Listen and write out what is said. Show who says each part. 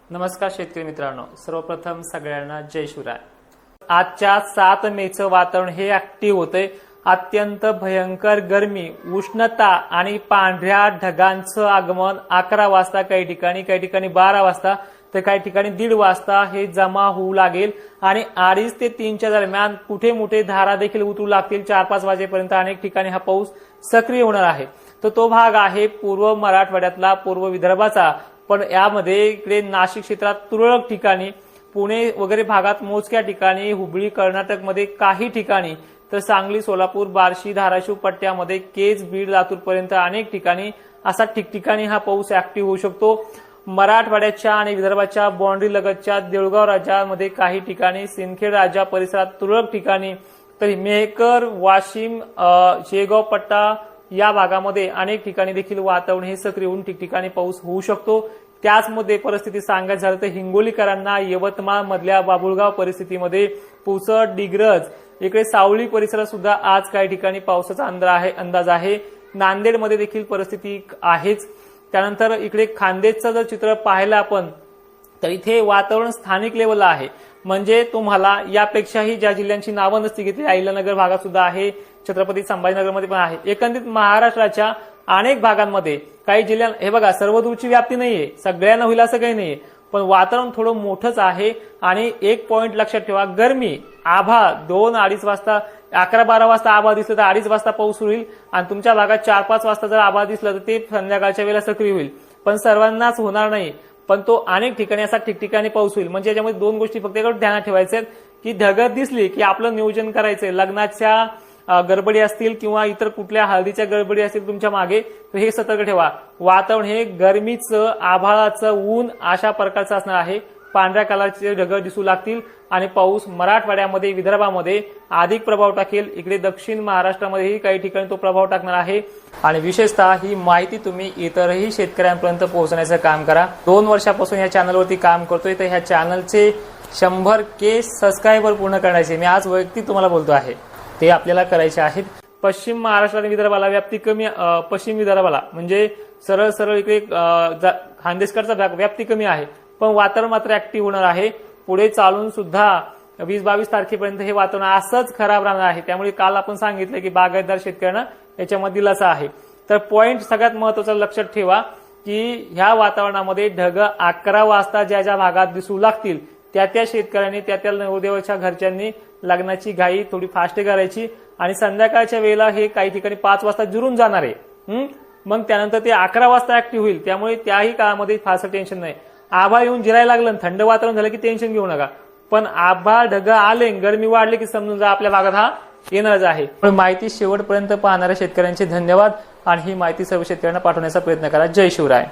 Speaker 1: नमस्कार शेतकरी मित्रांनो, सर्वप्रथम सगळ्यांना जय शिवराय। आजच्या 7 मेचं वातावरण हे ऍक्टिव्ह होते। अत्यंत भयंकर गरमी, उष्णता आणि पांढऱ्या ढगांचं आगमन 11 वाजता काही ठिकाणी 12 वाजता तर काही ठिकाणी 1:30 वाजता हे जमा होऊ लागेल आणि 2:30 ते 3च्या दरम्यान कुठे मोठे धारा देखील उतरू लागतील। 4-5 वाजेपर्यंत अनेक ठिकाणी हा पाऊस सक्रिय होणार आहे। तर तो भाग आहे पूर्व मराठवाड्यातला, पूर्व विदर्भाचा। पण यामध्ये इकडे नाशिक क्षेत्रात तुरळक ठिकाणी, पुणे वगैरे भागात मोजक्या ठिकाणी, हुबळी कर्नाटक मध्ये काही ठिकाणी, तर सांगली, सोलापूर, बार्शी, धाराशिव पट्ट्यामध्ये, केज, बीड, लातूर पर्यंत अनेक ठिकाणी असा ठिकठिकाणी हा पाऊस ऍक्टिव्ह होऊ शकतो। मराठवाड्याच्या आणि विदर्भाच्या बाउंड्री लगतच्या देऊळगाव राज्यामध्ये काही ठिकाणी, सिंदखेड राजा परिसरात तुरळक ठिकाणी, तर मेहकर, वाशिम, शेगाव पट्टा या भागामध्ये अनेक ठिकाणी देखील वातावरण हे सक्रिय होऊन ठिकठिकाणी पाऊस होऊ शकतो। त्याचमध्ये परिस्थिती सांगायचं झालं तर हिंगोलीकरांना यवतमाळ मधल्या बाबुळगाव परिस्थितीमध्ये, पुसद, डिग्रज, इकडे सावळी परिसरात सुद्धा आज काही ठिकाणी पावसाचा अंदाज आहे। नांदेडमध्ये देखील परिस्थिती आहेच। त्यानंतर इकडे खान्देशचं जर चित्र पाहिलं आपण तर इथे वातावरण स्थानिक लेवलला आहे। म्हणजे तुम्हाला यापेक्षाही ज्या जिल्ह्यांची नावं नसती घेतली, अहिल्यानगर भागात सुद्धा आहे, छत्रपती संभाजीनगरमध्ये पण आहे। एकंदरीत महाराष्ट्राच्या अनेक भागांमध्ये काही जिल्ह्यां, हे बघा, सर्वदूरची व्याप्ती नाहीये, सगळ्यांना होईल असं काही नाहीये, पण वातावरण थोडं मोठंच आहे। आणि एक पॉइंट लक्षात ठेवा, गरमी, आभाळ 2-2:30 वाजता, 11-12 वाजता आभाळ दिसलं तर 2:30 वाजता पाऊस होईल आणि तुमच्या भागात 4-5 वाजता जर आभाळ दिसलं तर ते संध्याकाळच्या वेळेला सक्रिय होईल। पण सर्वांनाच होणार नाही, पण तो अनेक ठिकाणी असा ठिकठिकाणी पाऊस होईल। म्हणजे याच्यामध्ये 2 गोष्टी फक्त ध्यानात ठेवायच्या की ढगत दिसली की आपलं नियोजन करायचंय, लग्नाच्या गडबडी असतील किंवा इतर कुठल्या हळदीच्या गडबडी असतील तुमच्या मागे, तर हे सतर्क ठेवा। वातावरण हे गरमीचं, आभाळाचं, ऊन अशा प्रकारचं असणार आहे। पांढऱ्या कलरचे ढग दिसू लागतील आणि पाऊस मराठवाड्यामध्ये, विदर्भामध्ये अधिक प्रभाव टाकेल। इकडे दक्षिण महाराष्ट्रामध्येही काही ठिकाणी तो प्रभाव टाकणार आहे। आणि विशेषतः ही माहिती तुम्ही इतरही शेतकऱ्यांपर्यंत पोहोचण्याचं काम करा। 2 वर्षापासून या चॅनलवरती काम करतोय, तर ह्या चॅनलचे 100K सबस्क्रायबर पूर्ण करण्याचे मी आज वैयक्तिक तुम्हाला बोलतो आहे, ते आपल्याला करायचे आहेत। पश्चिम महाराष्ट्र आणि विदर्भाला व्याप्ती कमी, पश्चिम विदर्भाला म्हणजे सरळ इकडे खानदेशकडचा भाग व्याप्ती कमी आहे, पण वातावरण मात्र ऍक्टिव्ह होणार आहे। पुढे चालून सुद्धा 20-22 तारखेपर्यंत हे वातावरण असंच खराब राहणार आहे। त्यामुळे काल आपण सांगितलं की बागायतदार शेतकऱ्यांना याच्यामध्ये दिलासा आहे। तर पॉइंट सगळ्यात महत्वाचा लक्षात ठेवा की ह्या वातावरणामध्ये ढग 11 वाजता ज्या भागात दिसू लागतील त्या शेतकऱ्यांनी, त्या नवरदेवाच्या घरच्यांनी लग्नाची घाई थोडी फास्ट करायची आणि संध्याकाळच्या वेळेला हे काही ठिकाणी 5 वाजता जिरून जाणार आहे। मग त्यानंतर ते 11 वाजता ऍक्टिव्ह होईल। त्यामुळे त्याही काळामध्ये फारसं टेन्शन नाही। आभाळ येऊन जिरायला लागलं, थंड वातावरण झालं की टेन्शन घेऊ नका, पण आभाळ ढग आले, गरमी वाढली की समजून जा आपल्या भागात हा येणारच आहे। पण माहिती शेवटपर्यंत पाहणाऱ्या शेतकऱ्यांचे धन्यवाद आणि ही माहिती सर्व शेतकऱ्यांना पाठवण्याचा प्रयत्न करा। जय शिवराय।